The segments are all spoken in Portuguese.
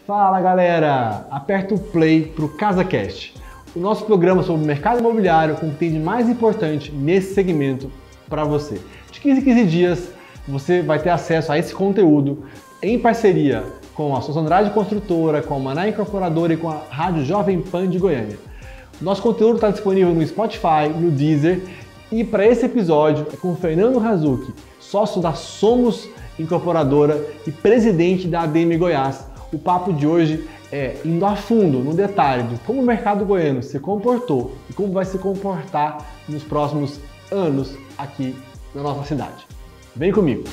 Fala galera, aperta o play para o CasaCast, o nosso programa sobre o mercado imobiliário com o que tem de mais importante nesse segmento para você. De 15 em 15 dias você vai ter acesso a esse conteúdo em parceria com a Souza Andrade Construtora, com a Maná Incorporadora e com a Rádio Jovem Pan de Goiânia. Nosso conteúdo está disponível no Spotify, no Deezer e para esse episódio é com o Fernando Razucchi, sócio da Somos Incorporadora e presidente da ADM Goiás. O papo de hoje é indo a fundo no detalhe de como o mercado goiano se comportou e como vai se comportar nos próximos anos aqui na nossa cidade. Vem comigo!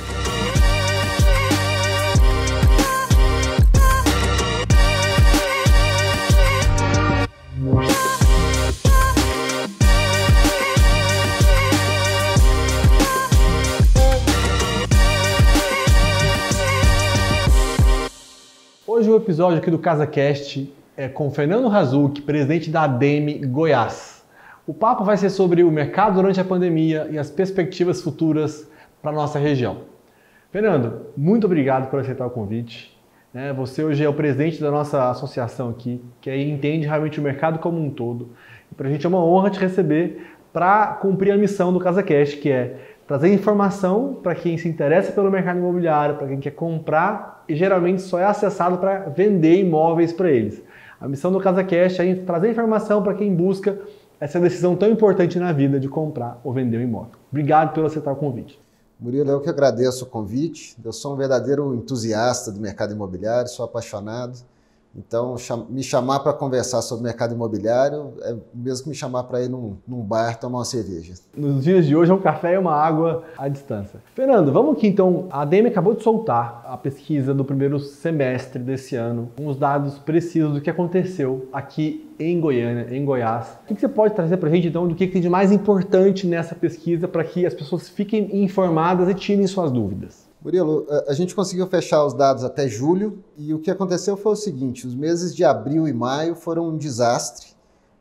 Hoje o episódio aqui do CasaCast é com o Fernando Razucchi, presidente da ADM Goiás. O papo vai ser sobre o mercado durante a pandemia e as perspectivas futuras para a nossa região. Fernando, muito obrigado por aceitar o convite. Você hoje é o presidente da nossa associação aqui, que aí entende realmente o mercado como um todo. E para a gente é uma honra te receber para cumprir a missão do CasaCast, que é trazer informação para quem se interessa pelo mercado imobiliário, para quem quer comprar e geralmente só é acessado para vender imóveis para eles. A missão do CasaCast é trazer informação para quem busca essa decisão tão importante na vida de comprar ou vender um imóvel. Obrigado por aceitar o convite. Murilo, eu que agradeço o convite. Eu sou um verdadeiro entusiasta do mercado imobiliário, sou apaixonado. Então, me chamar para conversar sobre o mercado imobiliário é mesmo que me chamar para ir num bar tomar uma cerveja. Nos dias de hoje é um café e uma água à distância. Fernando, vamos aqui então. A ADM acabou de soltar a pesquisa do primeiro semestre desse ano, com os dados precisos do que aconteceu aqui em Goiânia, em Goiás. O que você pode trazer para a gente então do que tem de mais importante nessa pesquisa para que as pessoas fiquem informadas e tirem suas dúvidas? Murilo, a gente conseguiu fechar os dados até julho e o que aconteceu foi o seguinte: os meses de abril e maio foram um desastre,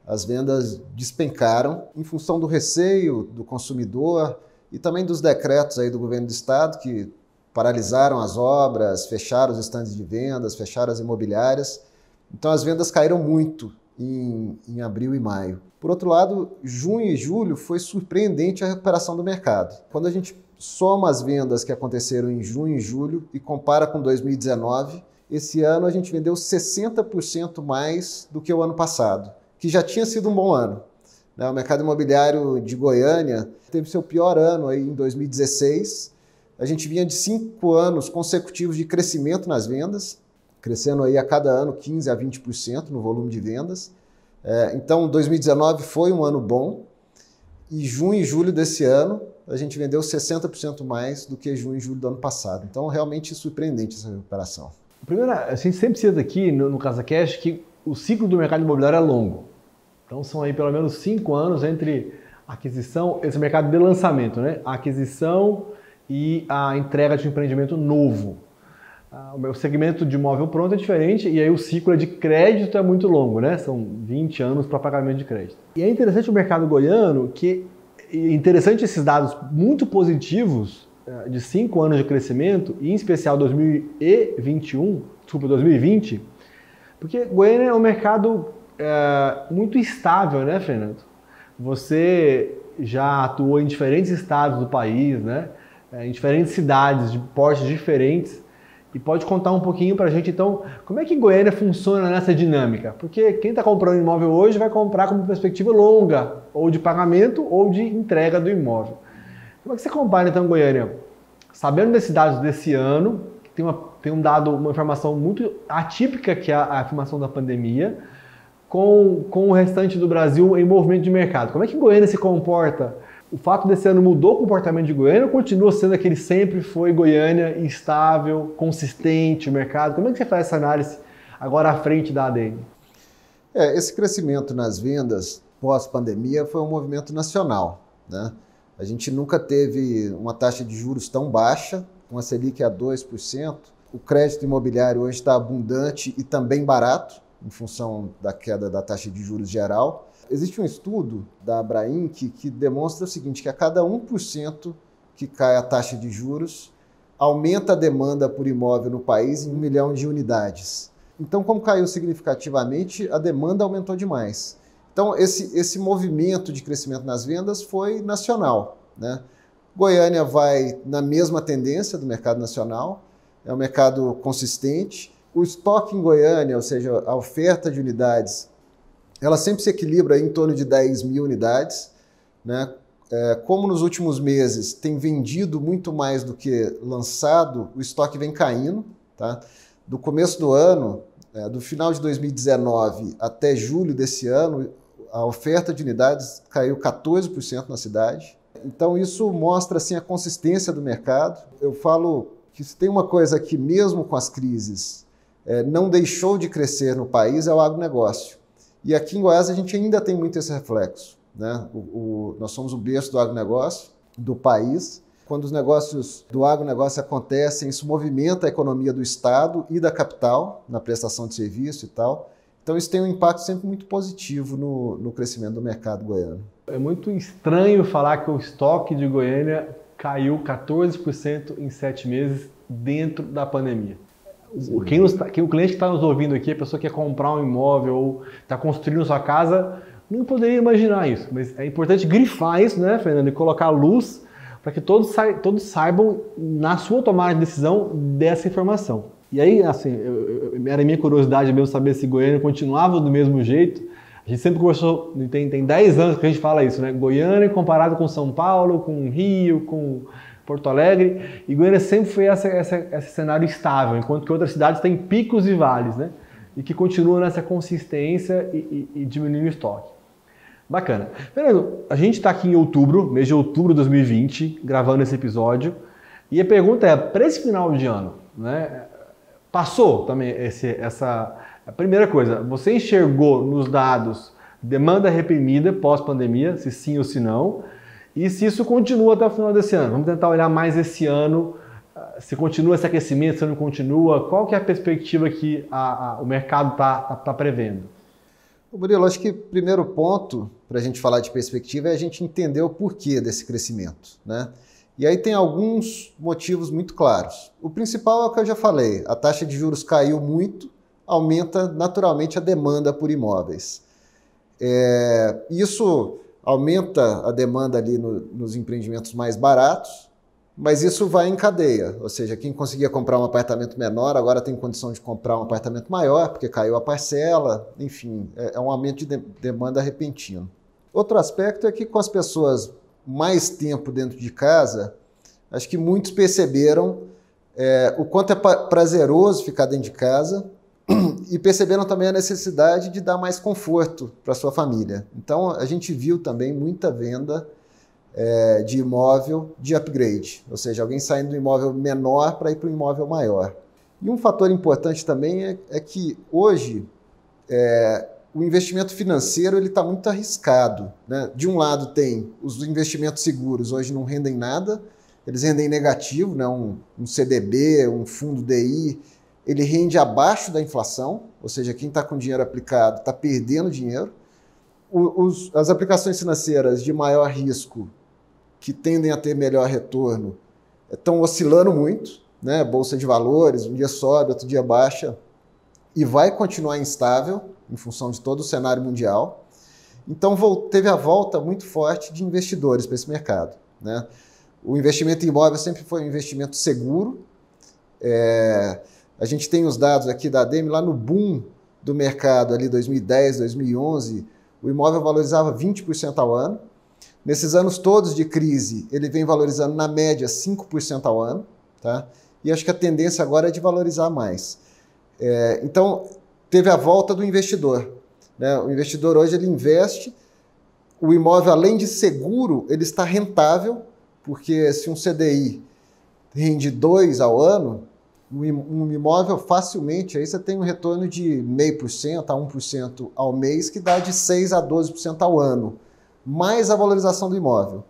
as vendas despencaram em função do receio do consumidor e também dos decretos aí do governo do estado que paralisaram as obras, fecharam os estandes de vendas, fecharam as imobiliárias. Então as vendas caíram muito em abril e maio. Por outro lado, junho e julho foi surpreendente a recuperação do mercado. Quando a gente soma as vendas que aconteceram em junho e julho e compara com 2019, esse ano a gente vendeu 60% mais do que o ano passado, que já tinha sido um bom ano. O mercado imobiliário de Goiânia teve seu pior ano aí em 2016. A gente vinha de 5 anos consecutivos de crescimento nas vendas, crescendo aí a cada ano 15% a 20% no volume de vendas. Então 2019 foi um ano bom e junho e julho desse ano a gente vendeu 60% mais do que junho e julho do ano passado. Então, realmente surpreendente essa recuperação. Primeiro, a gente sempre cita aqui no CasaCast que o ciclo do mercado imobiliário é longo. Então, são aí pelo menos 5 anos entre a aquisição, esse mercado de lançamento, né? A aquisição e a entrega de um empreendimento novo. O segmento de imóvel pronto é diferente e aí o ciclo de crédito é muito longo, né? São 20 anos para pagamento de crédito. E é interessante o mercado goiano que interessante esses dados muito positivos de 5 anos de crescimento, e em especial 2020, porque Goiânia é um mercado muito estável, né, Fernando? Você já atuou em diferentes estados do país, né? Em diferentes cidades de portes diferentes, e pode contar um pouquinho pra gente, então, como é que Goiânia funciona nessa dinâmica? Porque quem está comprando imóvel hoje vai comprar com perspectiva longa, ou de pagamento, ou de entrega do imóvel. Como é que você compara, então, Goiânia, sabendo desses dados desse ano, que tem uma informação muito atípica, que é a afirmação da pandemia, com o restante do Brasil em movimento de mercado? Como é que Goiânia se comporta? O fato desse ano mudou o comportamento de Goiânia ou continua sendo aquele sempre foi Goiânia estável, consistente, o mercado? Como é que você faz essa análise agora à frente da ADM? Esse crescimento nas vendas pós-pandemia foi um movimento nacional, né? A gente nunca teve uma taxa de juros tão baixa, uma Selic a 2%. O crédito imobiliário hoje está abundante e também barato, em função da queda da taxa de juros geral. Existe um estudo da Abraim que demonstra o seguinte, que a cada 1% que cai a taxa de juros, aumenta a demanda por imóvel no país em 1 milhão de unidades. Então, como caiu significativamente, a demanda aumentou demais. Então, esse movimento de crescimento nas vendas foi nacional, né? Goiânia vai na mesma tendência do mercado nacional, é um mercado consistente. O estoque em Goiânia, ou seja, a oferta de unidades, ela sempre se equilibra em torno de 10 mil unidades, né? Como nos últimos meses tem vendido muito mais do que lançado, o estoque vem caindo, tá? Do começo do ano, do final de 2019 até julho desse ano, a oferta de unidades caiu 14% na cidade. Então isso mostra assim, a consistência do mercado. Eu falo que se tem uma coisa que mesmo com as crises não deixou de crescer no país é o agronegócio. E aqui em Goiás a gente ainda tem muito esse reflexo, né? Nós somos o berço do agronegócio do país. Quando os negócios do agronegócio acontecem, isso movimenta a economia do estado e da capital na prestação de serviço e tal. Então isso tem um impacto sempre muito positivo no crescimento do mercado goiano. É muito estranho falar que o estoque de Goiânia caiu 14% em 7 meses dentro da pandemia. O cliente que está nos ouvindo aqui, a pessoa que quer comprar um imóvel ou está construindo sua casa, não poderia imaginar isso. Mas é importante grifar isso, né, Fernando, e colocar luz para que todos saibam, na sua tomada de decisão, dessa informação. E aí, assim, era minha curiosidade mesmo saber se Goiânia continuava do mesmo jeito. A gente sempre conversou, tem 10 anos que a gente fala isso, né? Goiânia comparado com São Paulo, com Rio, com Porto Alegre, e Goiânia sempre foi esse cenário estável, enquanto que outras cidades têm picos e vales, né? E que continuam nessa consistência e diminuindo o estoque. Bacana. Fernando, a gente está aqui em outubro, mês de outubro de 2020, gravando esse episódio, e a pergunta é, para esse final de ano, né? Passou também a primeira coisa, você enxergou nos dados demanda reprimida pós-pandemia, se sim ou se não, e se isso continua até o final desse ano? Vamos tentar olhar mais esse ano, se continua esse aquecimento, se não continua, qual que é a perspectiva que o mercado está prevendo? Murilo, acho que o primeiro ponto para a gente falar de perspectiva é a gente entender o porquê desse crescimento, né? E aí tem alguns motivos muito claros. O principal é o que eu já falei, a taxa de juros caiu muito, aumenta naturalmente a demanda por imóveis. Isso aumenta a demanda ali nos empreendimentos mais baratos, mas isso vai em cadeia, ou seja, quem conseguia comprar um apartamento menor agora tem condição de comprar um apartamento maior, porque caiu a parcela, enfim, é um aumento de demanda repentino. Outro aspecto é que com as pessoas mais tempo dentro de casa, acho que muitos perceberam o quanto é prazeroso ficar dentro de casa e perceberam também a necessidade de dar mais conforto para sua família. Então, a gente viu também muita venda de imóvel de upgrade, ou seja, alguém saindo do imóvel menor para ir para um imóvel maior. E um fator importante também é que hoje o investimento financeiro está muito arriscado, né? De um lado tem os investimentos seguros, hoje não rendem nada, eles rendem negativo, né? Um CDB, um fundo DI, ele rende abaixo da inflação, ou seja, quem está com dinheiro aplicado está perdendo dinheiro. As aplicações financeiras de maior risco, que tendem a ter melhor retorno, estão oscilando muito, né? Bolsa de valores, um dia sobe, outro dia baixa, e vai continuar instável em função de todo o cenário mundial. Então teve a volta muito forte de investidores para esse mercado, né? O investimento em imóvel sempre foi um investimento seguro. A gente tem os dados aqui da ADEME, lá no boom do mercado, ali 2010, 2011, o imóvel valorizava 20% ao ano. Nesses anos todos de crise, ele vem valorizando na média 5% ao ano, tá? E acho que a tendência agora é de valorizar mais. Então, teve a volta do investidor, né? O investidor hoje ele investe, o imóvel além de seguro, ele está rentável, porque se um CDI rende 2 ao ano, um imóvel facilmente, aí você tem um retorno de 0,5% a 1% ao mês, que dá de 6% a 12% ao ano, mais a valorização do imóvel.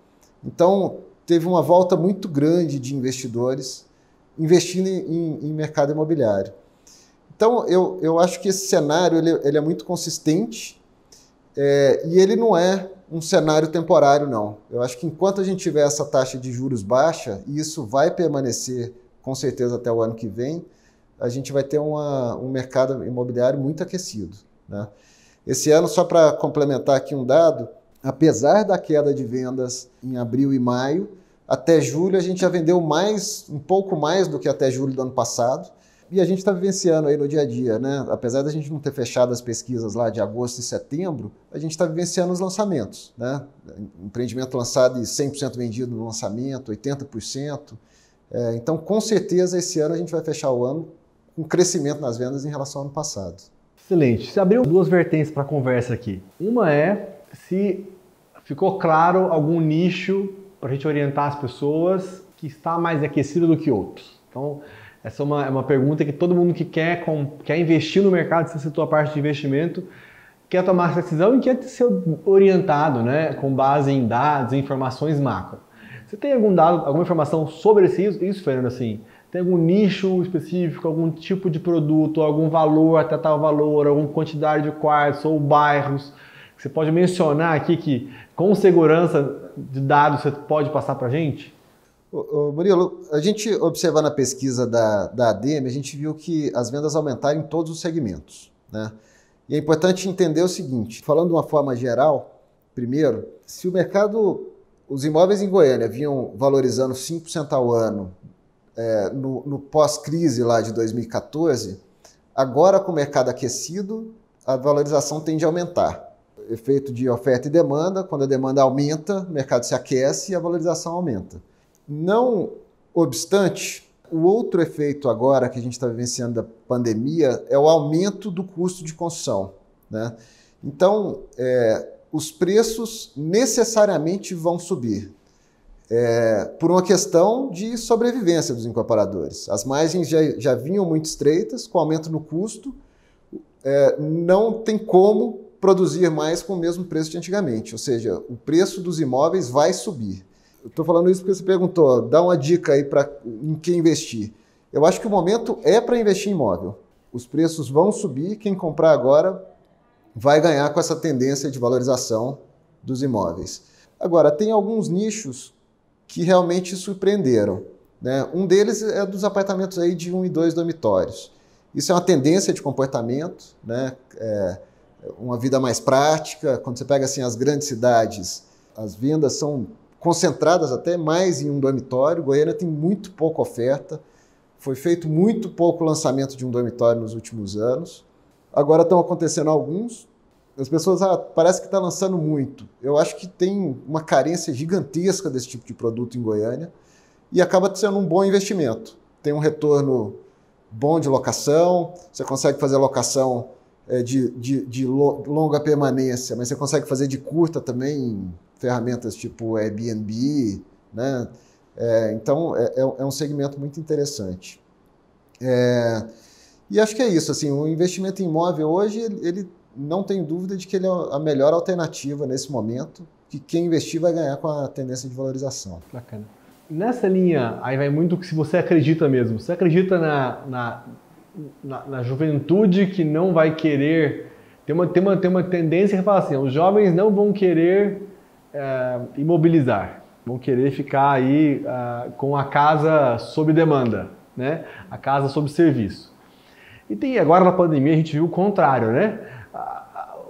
Então, teve uma volta muito grande de investidores investindo em mercado imobiliário. Então, eu acho que esse cenário ele é muito consistente e ele não é um cenário temporário, não. Eu acho que enquanto a gente tiver essa taxa de juros baixa, e isso vai permanecer com certeza até o ano que vem, a gente vai ter um mercado imobiliário muito aquecido, né? Esse ano, só para complementar aqui um dado, apesar da queda de vendas em abril e maio, até julho a gente já vendeu um pouco mais do que até julho do ano passado. E a gente está vivenciando aí no dia a dia, né? Apesar da gente não ter fechado as pesquisas lá de agosto e setembro, a gente está vivenciando os lançamentos, né? Empreendimento lançado e 100% vendido no lançamento, 80%. Então, com certeza, esse ano a gente vai fechar o ano com crescimento nas vendas em relação ao ano passado. Excelente. Você abriu duas vertentes para a conversa aqui. Uma é se ficou claro algum nicho para a gente orientar as pessoas que está mais aquecido do que outros. Então, essa é uma pergunta que todo mundo que quer investir no mercado, você citou a parte de investimento, quer tomar essa decisão e quer ser orientado, né, com base em dados e informações macro. Você tem algum dado, alguma informação sobre isso, Fernando? Assim, tem algum nicho específico, algum tipo de produto, algum valor até tal valor, alguma quantidade de quartos ou bairros que você pode mencionar aqui que, com segurança de dados, você pode passar para a gente? Murilo, a gente observando a pesquisa da ADM, a gente viu que as vendas aumentaram em todos os segmentos, né? E é importante entender o seguinte, falando de uma forma geral, primeiro, se o mercado, os imóveis em Goiânia vinham valorizando 5% ao ano no pós-crise lá de 2014, agora com o mercado aquecido, a valorização tende a aumentar. Efeito de oferta e demanda, quando a demanda aumenta, o mercado se aquece e a valorização aumenta. Não obstante, o outro efeito agora que a gente está vivenciando da pandemia é o aumento do custo de construção, né? Então, os preços necessariamente vão subir por uma questão de sobrevivência dos incorporadores. As margens já vinham muito estreitas, com aumento no custo, não tem como produzir mais com o mesmo preço de antigamente, ou seja, o preço dos imóveis vai subir. Eu estou falando isso porque você perguntou, dá uma dica aí em que investir. Eu acho que o momento é para investir em imóvel. Os preços vão subir, quem comprar agora vai ganhar com essa tendência de valorização dos imóveis. Agora, tem alguns nichos que realmente surpreenderam, né? Um deles é dos apartamentos aí de 1 e 2 dormitórios. Isso é uma tendência de comportamento, né? Uma vida mais prática. Quando você pega assim, as grandes cidades, as vendas são concentradas até mais em um dormitório. Goiânia tem muito pouca oferta, foi feito muito pouco lançamento de um dormitório nos últimos anos. Agora estão acontecendo alguns, as pessoas parece que está lançando muito. Eu acho que tem uma carência gigantesca desse tipo de produto em Goiânia e acaba sendo um bom investimento. Tem um retorno bom de locação, você consegue fazer locação de longa permanência, mas você consegue fazer de curta também, ferramentas tipo Airbnb, né? Então, é um segmento muito interessante. E acho que é isso, assim, o investimento em imóvel hoje, ele não tem dúvida de que ele é a melhor alternativa nesse momento, que quem investir vai ganhar com a tendência de valorização. Bacana. Nessa linha, aí vai muito que se você acredita mesmo. Você acredita na juventude que não vai querer... Tem uma tendência que fala assim, os jovens não vão querer imobilizar, vão querer ficar aí com a casa sob demanda, né? A casa sob serviço. E agora na pandemia a gente viu o contrário, né?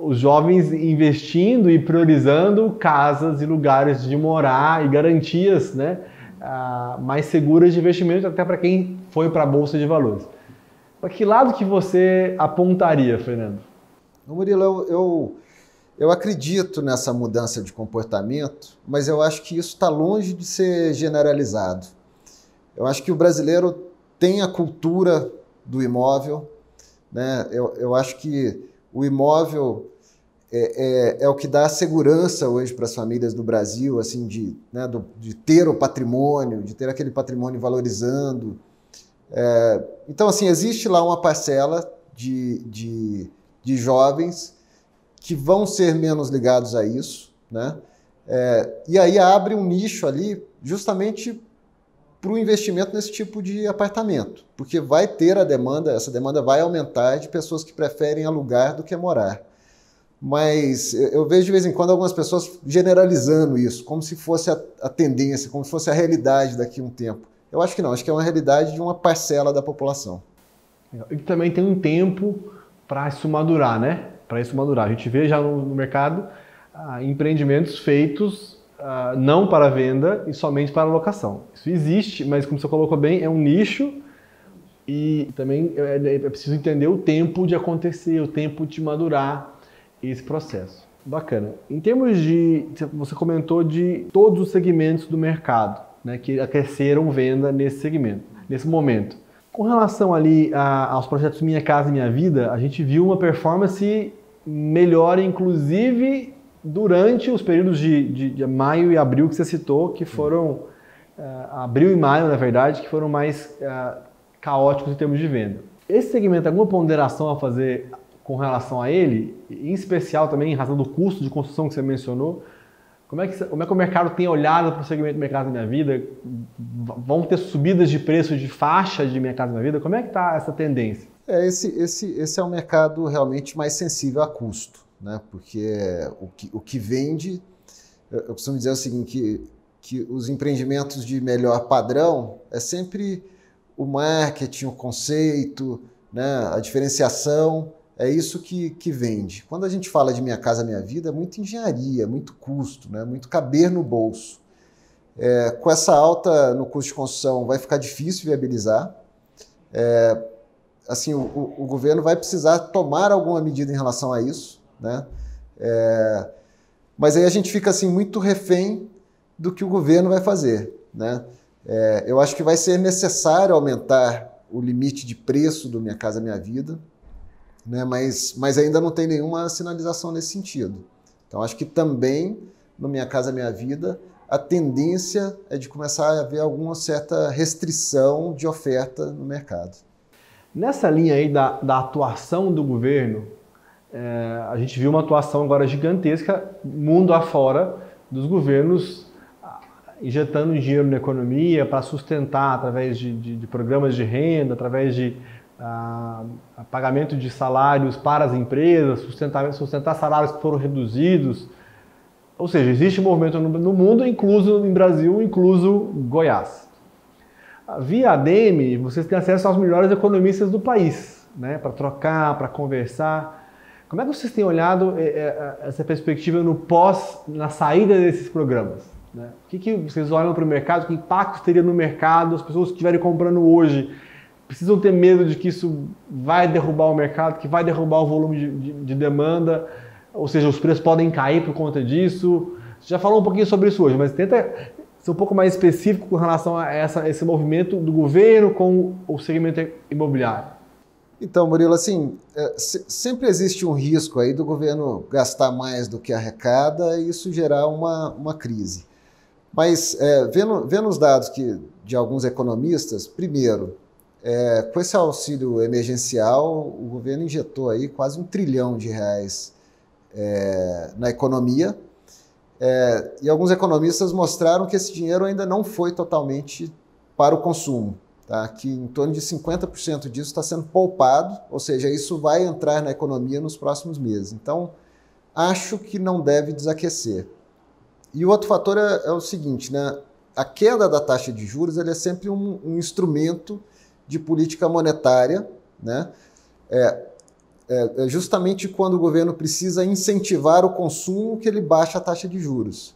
Os jovens investindo e priorizando casas e lugares de morar e garantias, né, mais seguras de investimento até para quem foi para a Bolsa de Valores. Para que lado que você apontaria, Fernando? Murilo, eu acredito nessa mudança de comportamento, mas eu acho que isso está longe de ser generalizado. Eu acho que o brasileiro tem a cultura do imóvel, né? Eu acho que o imóvel é o que dá segurança hoje para as famílias do Brasil, assim, de ter o patrimônio, de ter aquele patrimônio valorizando. Então, assim, existe lá uma parcela de jovens que vão ser menos ligados a isso, né? E aí abre um nicho ali justamente para o investimento nesse tipo de apartamento, porque vai ter essa demanda vai aumentar de pessoas que preferem alugar do que morar. Mas eu vejo de vez em quando algumas pessoas generalizando isso, como se fosse a tendência, como se fosse a realidade daqui a um tempo. Eu acho que não, acho que é uma realidade de uma parcela da população. E também tem um tempo para isso madurar, né? Para isso madurar. A gente vê já no mercado empreendimentos feitos não para venda e somente para locação. Isso existe, mas como você colocou bem, é um nicho e também é preciso entender o tempo de acontecer, o tempo de madurar esse processo. Bacana. Em termos de, você comentou de todos os segmentos do mercado, né, que aqueceram venda nesse segmento, nesse momento. Com relação ali aos projetos Minha Casa Minha Vida, a gente viu uma performance melhor, inclusive durante os períodos de maio e abril que você citou, que foram, abril e maio, na verdade, que foram mais caóticos em termos de venda. Esse segmento, alguma ponderação a fazer com relação a ele, em especial também em razão do custo de construção que você mencionou? Como é que o mercado tem olhado para o segmento Minha Casa Minha Vida? Vão ter subidas de preço de faixa de Minha Casa Minha Vida? Como é que está essa tendência? Esse é um mercado realmente mais sensível a custo, né? Porque o que vende, eu costumo dizer o seguinte, que os empreendimentos de melhor padrão é sempre o marketing, o conceito, né? A diferenciação. É isso que vende. Quando a gente fala de Minha Casa Minha Vida, é muito engenharia, muito custo, né? Muito caber no bolso. Com essa alta no custo de construção vai ficar difícil viabilizar. Assim, o governo vai precisar tomar alguma medida em relação a isso, né? Mas aí a gente fica assim, muito refém do que o governo vai fazer, né? Eu acho que vai ser necessário aumentar o limite de preço do Minha Casa Minha Vida, né? Mas ainda não tem nenhuma sinalização nesse sentido. Então, acho que também no Minha Casa Minha Vida, a tendência é de começar a haver alguma certa restrição de oferta no mercado. Nessa linha aí da atuação do governo, a gente viu uma atuação agora gigantesca, mundo afora, dos governos injetando dinheiro na economia para sustentar através de programas de renda, através de pagamento de salários para as empresas, sustentar salários que foram reduzidos. Ou seja, existe um movimento no mundo, incluso no Brasil, incluso Goiás. Via ADM, vocês têm acesso aos melhores economistas do país, né, para trocar, para conversar. Como é que vocês têm olhado essa perspectiva na saída desses programas? Né? O que vocês olham para o mercado? Que impacto teria no mercado? As pessoas que estiverem comprando hoje precisam ter medo de que isso vai derrubar o mercado, que vai derrubar o volume de demanda, ou seja, os preços podem cair por conta disso. Você já falou um pouquinho sobre isso hoje, mas tenta ser um pouco mais específico com relação a esse movimento do governo com o segmento imobiliário. Então, Murilo, assim, sempre existe um risco aí do governo gastar mais do que arrecada e isso gerar uma crise. Mas, vendo os dados de alguns economistas, primeiro, com esse auxílio emergencial, o governo injetou aí quase R$1 trilhão na economia, e alguns economistas mostraram que esse dinheiro ainda não foi totalmente para o consumo, tá? Que em torno de 50% disso está sendo poupado, ou seja, isso vai entrar na economia nos próximos meses. Então, acho que não deve desaquecer. E o outro fator é o seguinte, né? A queda da taxa de juros ele é sempre um instrumento de política monetária, né? Justamente quando o governo precisa incentivar o consumo que ele baixa a taxa de juros.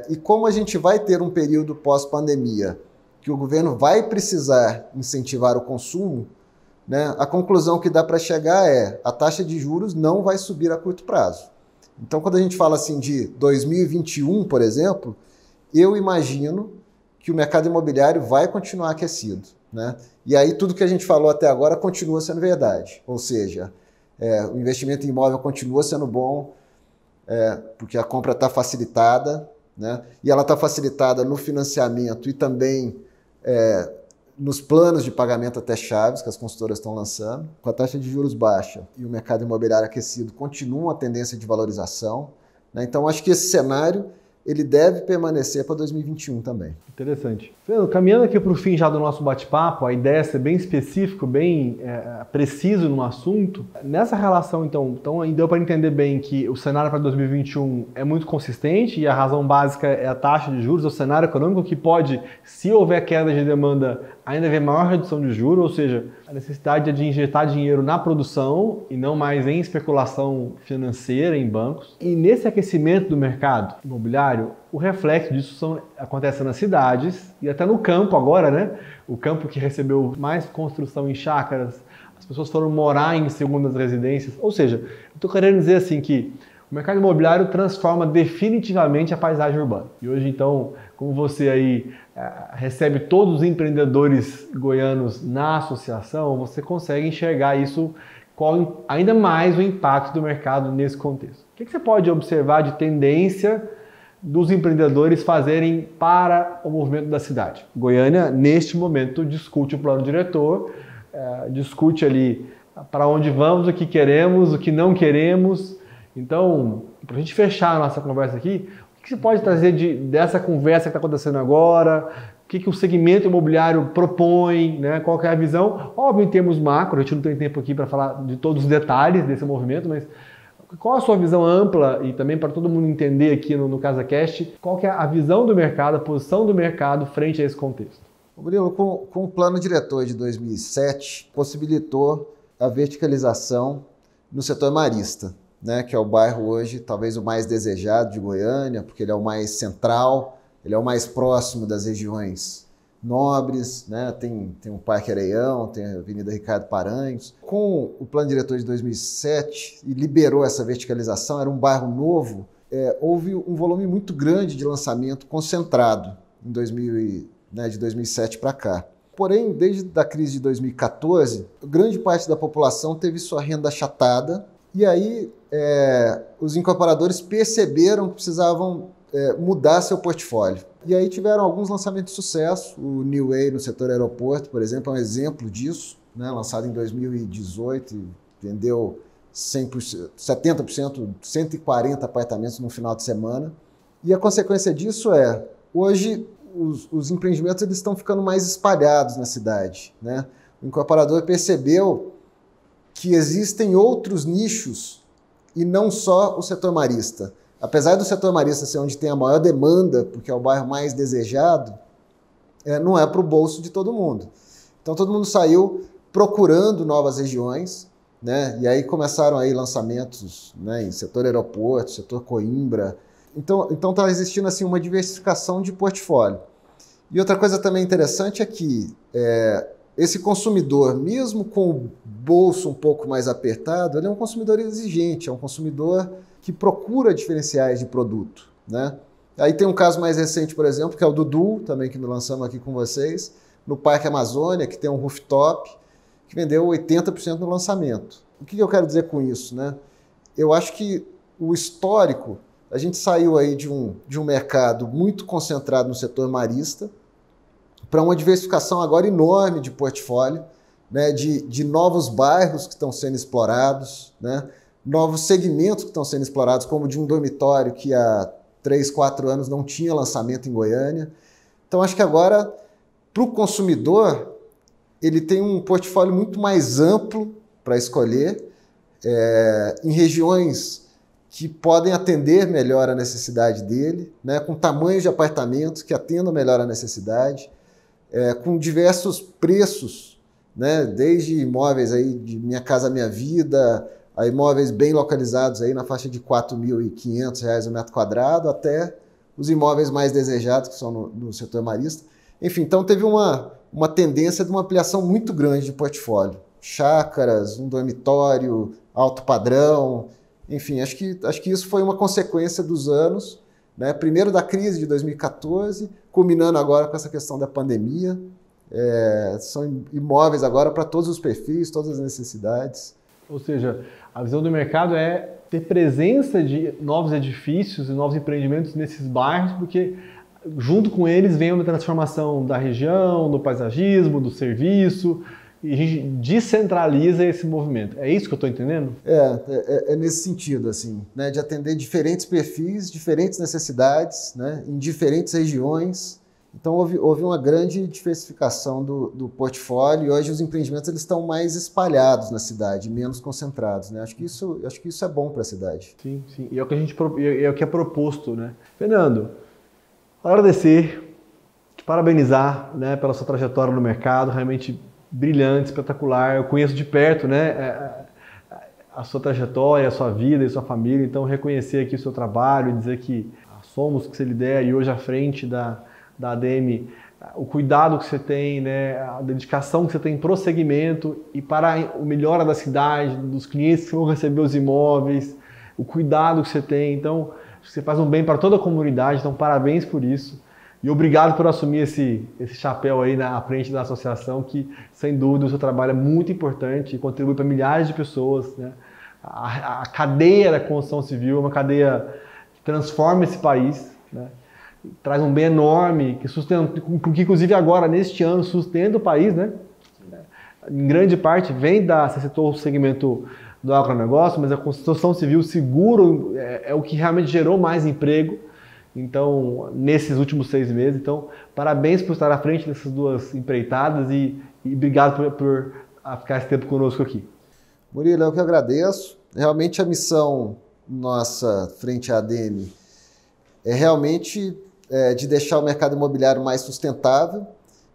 E como a gente vai ter um período pós-pandemia que o governo vai precisar incentivar o consumo, né, a conclusão que dá para chegar a taxa de juros não vai subir a curto prazo. Então, quando a gente fala assim de 2021, por exemplo, eu imagino que o mercado imobiliário vai continuar aquecido, né? E aí tudo que a gente falou até agora continua sendo verdade. Ou seja, o investimento em imóvel continua sendo bom, porque a compra está facilitada, né? E ela está facilitada no financiamento e também nos planos de pagamento até chaves que as consultoras estão lançando. Com a taxa de juros baixa e o mercado imobiliário aquecido, continua a tendência de valorização, né? Então, acho que esse cenário ele deve permanecer para 2021 também. Interessante. Fernando, caminhando aqui para o fim já do nosso bate-papo, a ideia é ser bem específico, bem preciso no assunto. Nessa relação, então deu para entender bem que o cenário para 2021 é muito consistente e a razão básica é a taxa de juros, o cenário econômico que pode, se houver queda de demanda, ainda vê maior redução de juros, ou seja, a necessidade de injetar dinheiro na produção e não mais em especulação financeira em bancos. E nesse aquecimento do mercado imobiliário, o reflexo disso acontece nas cidades e até no campo agora, né? O campo que recebeu mais construção em chácaras, as pessoas foram morar em segundas residências. Ou seja, eu estou querendo dizer assim que o mercado imobiliário transforma definitivamente a paisagem urbana. E hoje, então, como você aí recebe todos os empreendedores goianos na associação, você consegue enxergar isso, ainda mais o impacto do mercado nesse contexto. O que você pode observar de tendência dos empreendedores fazerem para o movimento da cidade? Goiânia, neste momento, discute o plano diretor, discute ali para onde vamos, o que queremos, o que não queremos. Então, para a gente fechar a nossa conversa aqui, o que você pode trazer dessa conversa que está acontecendo agora? O que o segmento imobiliário propõe? Né? Qual que é a visão? Óbvio, em termos macro, a gente não tem tempo aqui para falar de todos os detalhes desse movimento, mas qual a sua visão ampla e também para todo mundo entender aqui no CasaCast, qual que é a visão do mercado, a posição do mercado frente a esse contexto? Murilo, com o plano diretor de 2007, possibilitou a verticalização no setor marista, né, que é o bairro hoje talvez o mais desejado de Goiânia, porque ele é o mais central, ele é o mais próximo das regiões nobres, né, tem o Parque Areião, tem a Avenida Ricardo Paranhos. Com o plano diretor de 2007 e liberou essa verticalização, era um bairro novo, houve um volume muito grande de lançamento concentrado em de 2007 para cá. Porém, desde a crise de 2014, grande parte da população teve sua renda achatada e aí os incorporadores perceberam que precisavam mudar seu portfólio. E aí tiveram alguns lançamentos de sucesso. O New Way no setor aeroporto, por exemplo, é um exemplo disso, né? Lançado em 2018 e vendeu 100%, 70%, 140 apartamentos no final de semana. E a consequência disso hoje os empreendimentos eles estão ficando mais espalhados na cidade, né? O incorporador percebeu que existem outros nichos e não só o setor marista. Apesar do setor marista ser onde tem a maior demanda, porque é o bairro mais desejado, não é para o bolso de todo mundo. Então todo mundo saiu procurando novas regiões, né? E aí começaram aí lançamentos, né, em setor aeroporto, setor Coimbra. Então está existindo assim, uma diversificação de portfólio. E outra coisa também interessante é que esse consumidor, mesmo com o bolso um pouco mais apertado, ele é um consumidor exigente, é um consumidor que procura diferenciais de produto, né? Aí tem um caso mais recente, por exemplo, que é o Dudu, também que nós lançamos aqui com vocês, no Parque Amazônia, que tem um rooftop, que vendeu 80% no lançamento. O que eu quero dizer com isso, né? Eu acho que o histórico, a gente saiu aí de um mercado muito concentrado no setor marista para uma diversificação agora enorme de portfólio, né? De novos bairros que estão sendo explorados, né? Novos segmentos que estão sendo explorados, como de um dormitório que há 3, 4 anos não tinha lançamento em Goiânia. Então, acho que agora, para o consumidor, ele tem um portfólio muito mais amplo para escolher, em regiões que podem atender melhor a necessidade dele, né, com tamanhos de apartamentos que atendam melhor a necessidade, com diversos preços, né, desde imóveis aí de Minha Casa Minha Vida, a imóveis bem localizados aí na faixa de R$ 4.500 o metro quadrado, até os imóveis mais desejados, que são no setor marista. Enfim, então teve uma tendência de uma ampliação muito grande de portfólio. Chácaras, um dormitório, alto padrão, enfim, acho que isso foi uma consequência dos anos, né? Primeiro da crise de 2014, culminando agora com essa questão da pandemia. São imóveis agora para todos os perfis, todas as necessidades. Ou seja, a visão do mercado é ter presença de novos edifícios e novos empreendimentos nesses bairros, porque junto com eles vem uma transformação da região, do paisagismo, do serviço, e a gente descentraliza esse movimento. É isso que eu estou entendendo? É nesse sentido, assim, né, de atender diferentes perfis, diferentes necessidades, né, em diferentes regiões. Então houve uma grande diversificação do portfólio e hoje os empreendimentos eles estão mais espalhados na cidade, menos concentrados, né? Acho que isso é bom para a cidade. Sim, sim. E é o que é proposto, né? Fernando, agradecer. te parabenizar, né, pela sua trajetória no mercado, realmente brilhante, espetacular. Eu conheço de perto, né, a sua trajetória, a sua vida e a sua família, então reconhecer aqui o seu trabalho e dizer que somos que você lidera e hoje à frente da ADM, o cuidado que você tem, né, a dedicação que você tem para o segmento e para o melhora da cidade, dos clientes que vão receber os imóveis, o cuidado que você tem. Então, você faz um bem para toda a comunidade, então parabéns por isso. E obrigado por assumir esse chapéu aí na frente da associação, que sem dúvida o seu trabalho é muito importante e contribui para milhares de pessoas, né? A cadeia da construção civil é uma cadeia que transforma esse país, né? Traz um bem enorme, que sustenta, que inclusive agora, neste ano, sustenta o país, né? Em grande parte vem você citou o segmento do agronegócio, mas a construção civil, seguro, é o que realmente gerou mais emprego. Então, nesses últimos 6 meses, então, parabéns por estar à frente dessas duas empreitadas e obrigado por ficar esse tempo conosco aqui. Murilo, eu que agradeço. Realmente a missão nossa frente à ADM é realmente de deixar o mercado imobiliário mais sustentável.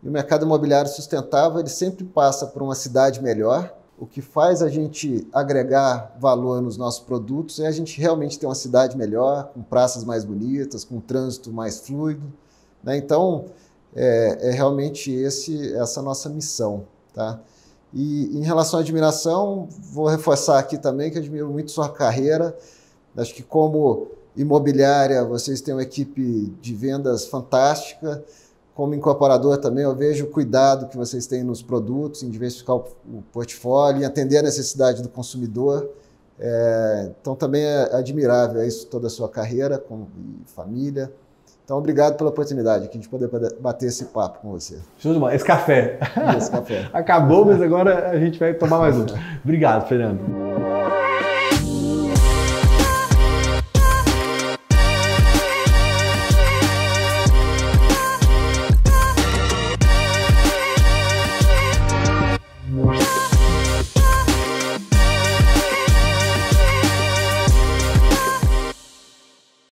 E o mercado imobiliário sustentável, ele sempre passa por uma cidade melhor. O que faz a gente agregar valor nos nossos produtos é a gente realmente ter uma cidade melhor, com praças mais bonitas, com trânsito mais fluido, né? Então, é realmente essa nossa missão, tá? E em relação à admiração, vou reforçar aqui também que admiro muito sua carreira. Acho que como imobiliária, vocês têm uma equipe de vendas fantástica. Como incorporador também, eu vejo o cuidado que vocês têm nos produtos, em diversificar o portfólio, em atender a necessidade do consumidor. Então também é admirável isso, toda a sua carreira e família. Então obrigado pela oportunidade que a gente poder bater esse papo com você. Show de bola. Esse café. Esse café. Acabou, mas agora a gente vai tomar mais um. Obrigado, Fernando.